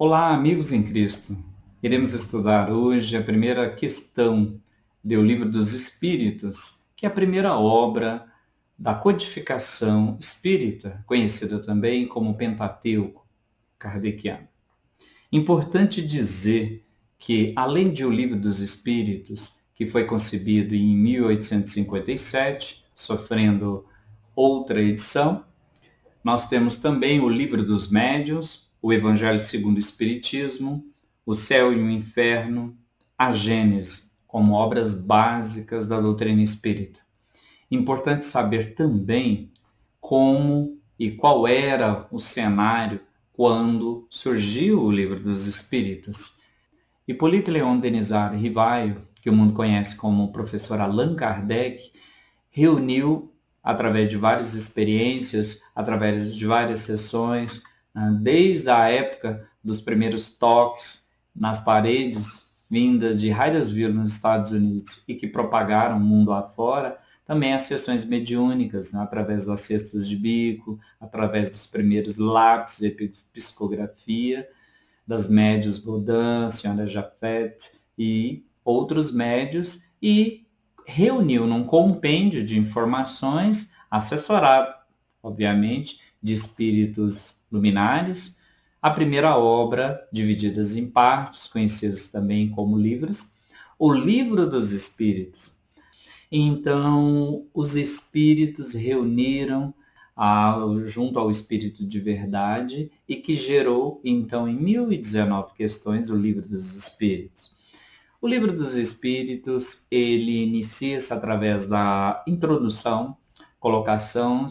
Olá, amigos em Cristo. Iremos estudar hoje a primeira questão do Livro dos Espíritos, que é a primeira obra da codificação espírita, conhecida também como Pentateuco kardeciano. Importante dizer que, além de o Livro dos Espíritos, que foi concebido em 1857, sofrendo outra edição, nós temos também o Livro dos Médiuns, o Evangelho segundo o Espiritismo, o Céu e o Inferno, a Gênese, como obras básicas da doutrina espírita. Importante saber também como e qual era o cenário quando surgiu o Livro dos Espíritos. Hipólito Leon Denisard Rivaio, que o mundo conhece como o professor Allan Kardec, reuniu através de várias experiências, através de várias sessões, desde a época dos primeiros toques nas paredes vindas de Hydesville, nos Estados Unidos, e que propagaram o mundo afora, também as sessões mediúnicas, através das cestas de bico, através dos primeiros lápis de psicografia, das médios Baudin, Senhora Japhet e outros médios, e reuniu num compêndio de informações, assessorado, obviamente, de espíritos luminares, a primeira obra, divididas em partes, conhecidas também como livros, o Livro dos Espíritos. Então, os espíritos reuniram junto ao Espírito de Verdade e que gerou, então, em 1019 questões, o Livro dos Espíritos. O Livro dos Espíritos, ele inicia-se através da introdução, colocação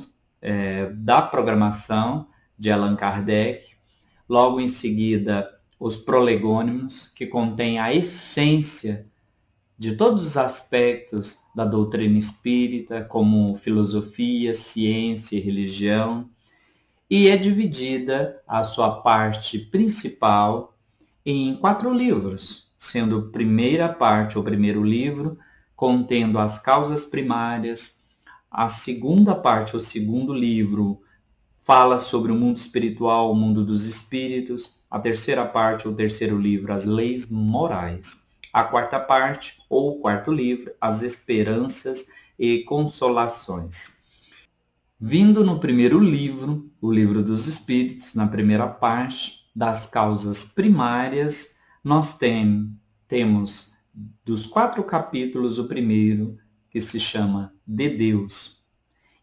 da programação de Allan Kardec, logo em seguida os prolegômenos, que contém a essência de todos os aspectos da doutrina espírita, como filosofia, ciência e religião, e é dividida a sua parte principal em 4 livros, sendo a primeira parte, o primeiro livro, contendo as causas primárias, a segunda parte, o segundo livro, fala sobre o mundo espiritual, o mundo dos espíritos, a terceira parte, o terceiro livro, as leis morais. A quarta parte, ou quarto livro, as esperanças e consolações. Vindo no primeiro livro, o Livro dos Espíritos, na primeira parte, das causas primárias, nós temos dos 4 capítulos o primeiro, que se chama De Deus.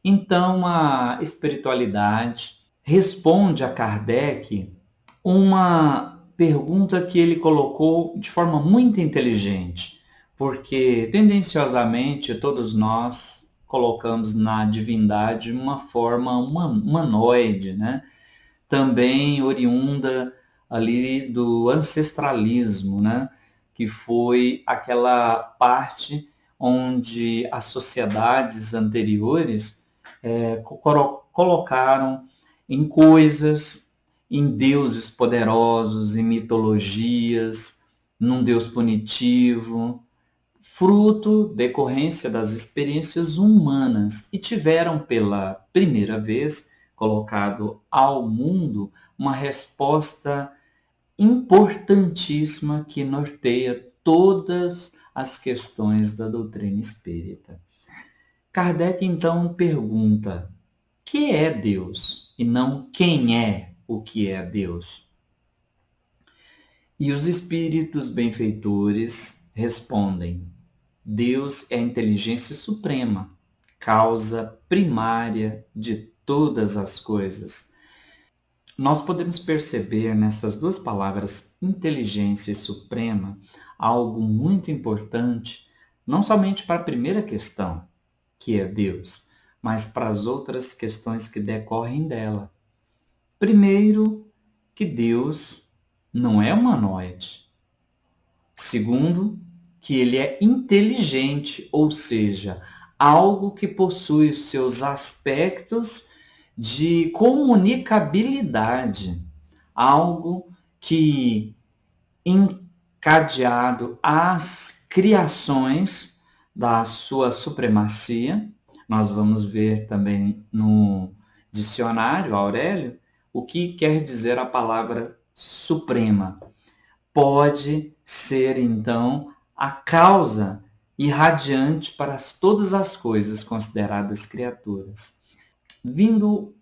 Então, a espiritualidade responde a Kardec uma pergunta que ele colocou de forma muito inteligente, porque tendenciosamente todos nós colocamos na divindade uma forma humanoide, né? Também oriunda ali do ancestralismo, né? Que foi aquela parte onde as sociedades anteriores colocaram em coisas, em deuses poderosos, em mitologias, num Deus punitivo, fruto, decorrência das experiências humanas, e tiveram pela primeira vez colocado ao mundo uma resposta importantíssima que norteia todas as questões da doutrina espírita. Kardec então pergunta: que é Deus? E não quem é o que é Deus? E os espíritos benfeitores respondem: Deus é a inteligência suprema, causa primária de todas as coisas. Nós podemos perceber nessas duas palavras, inteligência e suprema, algo muito importante, não somente para a primeira questão, que é Deus, mas para as outras questões que decorrem dela. Primeiro, que Deus não é humanoide. Segundo, que ele é inteligente, ou seja, algo que possui os seus aspectos de comunicabilidade, algo que, encadeado às criações da sua supremacia, nós vamos ver também no dicionário Aurélio o que quer dizer a palavra suprema pode ser, então, a causa irradiante para todas as coisas consideradas criaturas. Vindo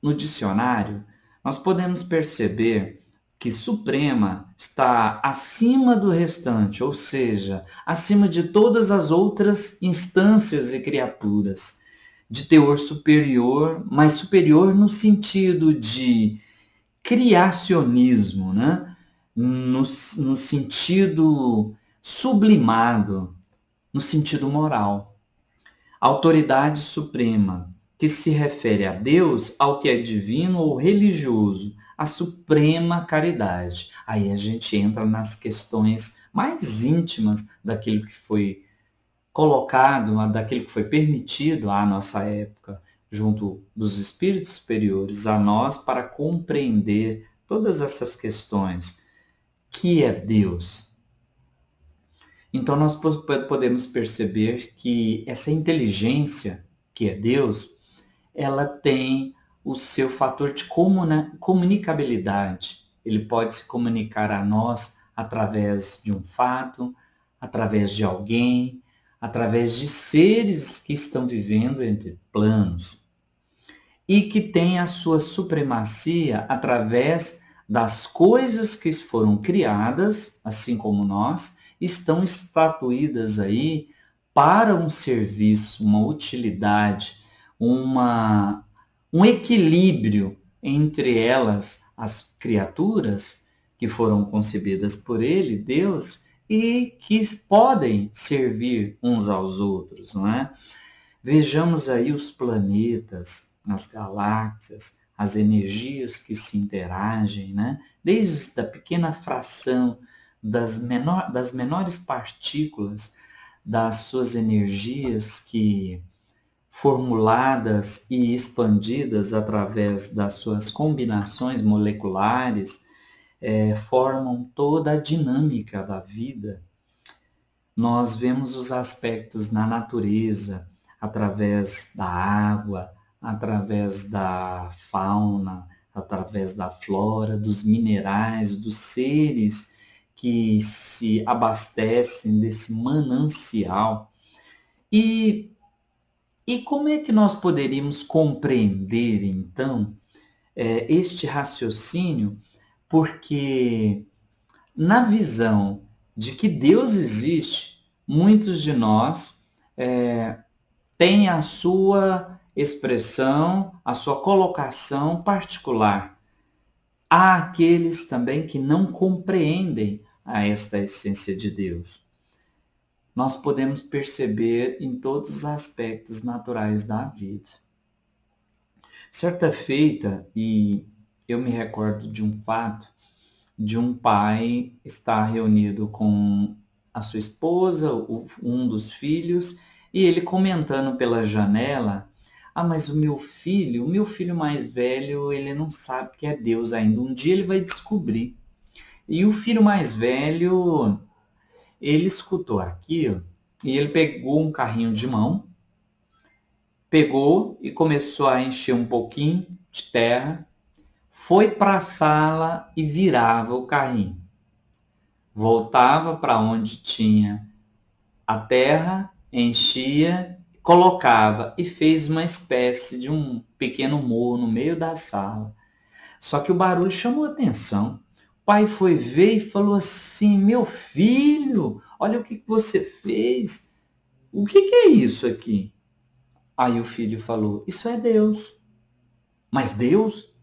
no dicionário, nós podemos perceber que suprema está acima do restante, ou seja, acima de todas as outras instâncias e criaturas, de teor superior, mas superior no sentido de criacionismo, né? No sentido sublimado, no sentido moral. Autoridade suprema, que se refere a Deus, ao que é divino ou religioso, a suprema caridade. Aí a gente entra nas questões mais íntimas daquilo que foi colocado, daquilo que foi permitido à nossa época, junto dos espíritos superiores a nós, para compreender todas essas questões. Que é Deus? Então nós podemos perceber que essa inteligência, que é Deus, ela tem o seu fator de comunicabilidade. Ele pode se comunicar a nós através de um fato, através de alguém, através de seres que estão vivendo entre planos. E que tem a sua supremacia através das coisas que foram criadas, assim como nós, estão estatuídas aí para um serviço, uma utilidade, um equilíbrio entre elas, as criaturas que foram concebidas por ele, Deus, e que podem servir uns aos outros, não é? Vejamos aí os planetas, as galáxias, as energias que se interagem, né? Desde a pequena fração das menores partículas das suas energias que, formuladas e expandidas através das suas combinações moleculares, formam toda a dinâmica da vida. Nós vemos os aspectos na natureza, através da água, através da fauna, através da flora, dos minerais, dos seres que se abastecem desse manancial. E como é que nós poderíamos compreender, então, este raciocínio? Porque na visão de que Deus existe, muitos de nós têm a sua expressão, a sua colocação particular. Há aqueles também que não compreendem a esta essência de Deus. Nós podemos perceber em todos os aspectos naturais da vida. Certa feita, e eu me recordo de um fato, de um pai estar reunido com a sua esposa, um dos filhos, e ele comentando pela janela: mas o meu filho mais velho, ele não sabe que é Deus ainda. Um dia ele vai descobrir. E o filho mais velho, ele escutou aquilo e ele pegou um carrinho de mão, pegou e começou a encher um pouquinho de terra, foi para a sala e virava o carrinho. Voltava para onde tinha a terra, enchia, colocava e fez uma espécie de um pequeno morro no meio da sala. Só que o barulho chamou a atenção. O pai foi ver e falou assim: meu filho, olha o que você fez. O que é isso aqui? Aí o filho falou: isso é Deus. Mas Deus?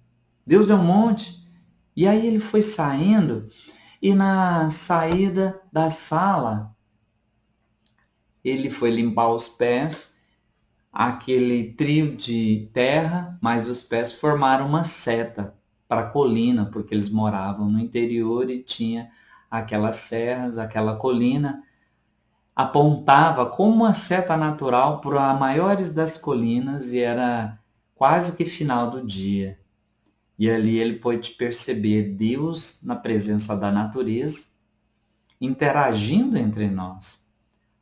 Deus é um monte. E aí ele foi saindo e na saída da sala ele foi limpar os pés, aquele trio de terra, mas os pés formaram uma seta para a colina, porque eles moravam no interior e tinha aquelas serras, aquela colina, apontava como uma seta natural para as maiores das colinas e era quase que final do dia. E ali ele pôde perceber Deus na presença da natureza, interagindo entre nós.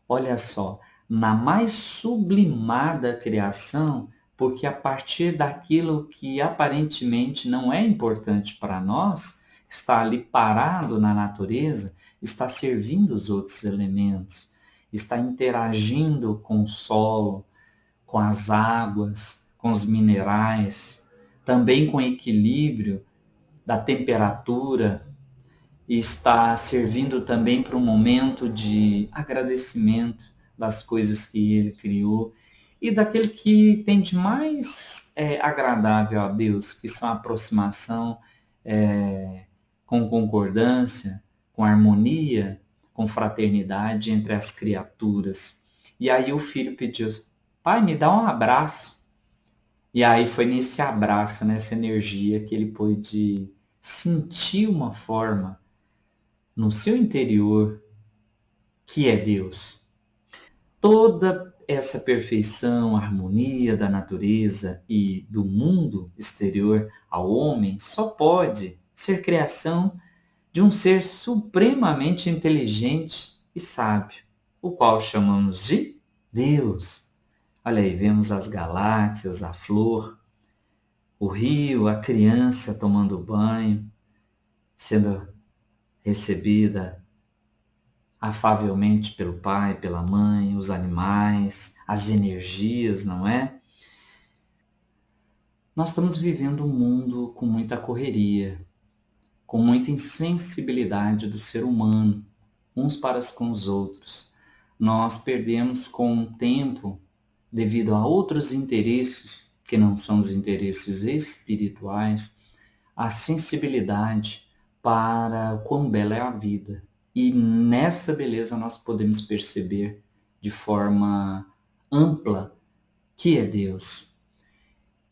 Olha só, na mais sublimada criação, porque a partir daquilo que aparentemente não é importante para nós, está ali parado na natureza, está servindo os outros elementos, está interagindo com o solo, com as águas, com os minerais, também com o equilíbrio da temperatura, e está servindo também para um momento de agradecimento das coisas que ele criou e daquele que tem de mais agradável a Deus, que são a aproximação com concordância, com harmonia, com fraternidade entre as criaturas. E aí o filho pediu: pai, me dá um abraço. E aí foi nesse abraço, nessa energia, que ele pôde sentir uma forma no seu interior que é Deus. Toda essa perfeição, harmonia da natureza e do mundo exterior ao homem só pode ser criação de um ser supremamente inteligente e sábio, o qual chamamos de Deus. Olha aí, vemos as galáxias, a flor, o rio, a criança tomando banho, sendo recebida afavelmente pelo pai, pela mãe, os animais, as energias, não é? Nós estamos vivendo um mundo com muita correria, com muita insensibilidade do ser humano, uns para com os outros. Nós perdemos com o tempo, devido a outros interesses, que não são os interesses espirituais, a sensibilidade para o quão bela é a vida. E nessa beleza nós podemos perceber de forma ampla que é Deus.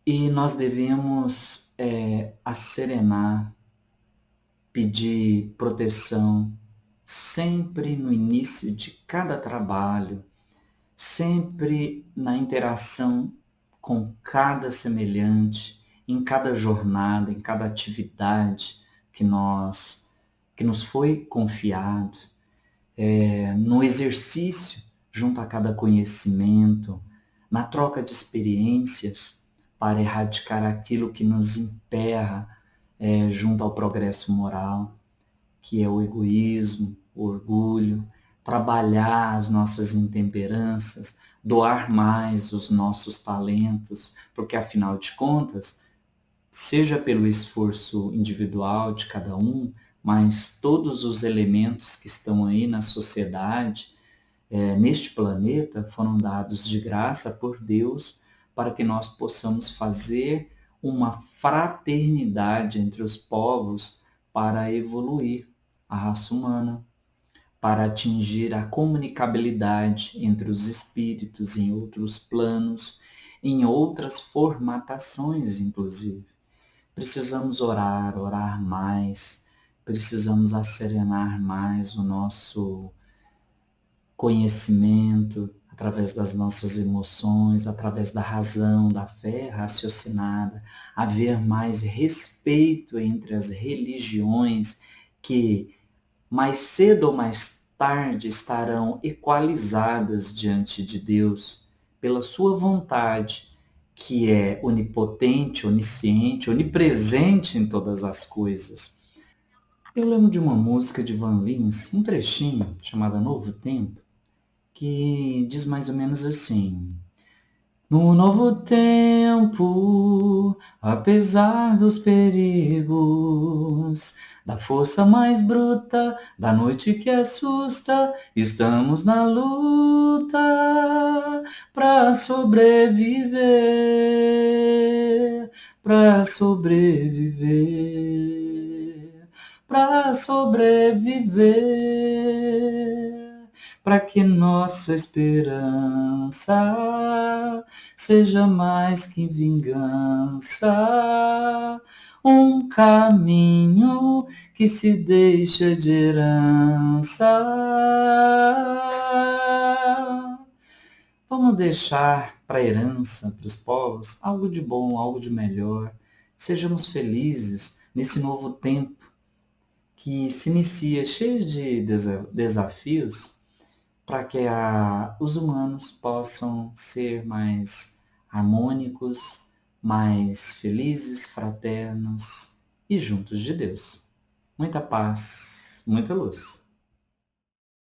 E nós devemos acerenar, pedir proteção, sempre no início de cada trabalho, sempre na interação com cada semelhante, em cada jornada, em cada atividade que nos foi confiado, no exercício junto a cada conhecimento, na troca de experiências para erradicar aquilo que nos emperra junto ao progresso moral, que é o egoísmo, o orgulho, trabalhar as nossas intemperanças, doar mais os nossos talentos, porque afinal de contas, seja pelo esforço individual de cada um, mas todos os elementos que estão aí na sociedade, neste planeta, foram dados de graça por Deus para que nós possamos fazer uma fraternidade entre os povos para evoluir a raça humana, para atingir a comunicabilidade entre os espíritos em outros planos, em outras formatações, inclusive. Precisamos orar mais, precisamos acerenar mais o nosso conhecimento através das nossas emoções, através da razão, da fé raciocinada, haver mais respeito entre as religiões que mais cedo ou mais tarde estarão equalizadas diante de Deus pela sua vontade, que é onipotente, onisciente, onipresente em todas as coisas. Eu lembro de uma música de Van Lins, um trechinho chamado Novo Tempo, que diz mais ou menos assim: no novo tempo, apesar dos perigos, da força mais bruta, da noite que assusta, estamos na luta para sobreviver, para sobreviver, para sobreviver, para que nossa esperança seja mais que vingança, um caminho que se deixa de herança. Vamos deixar para a herança, para os povos, algo de bom, algo de melhor. Sejamos felizes nesse novo tempo que se inicia cheio de desafios, para que os humanos possam ser mais harmônicos, mais felizes, fraternos e juntos de Deus. muita paz, muita luz.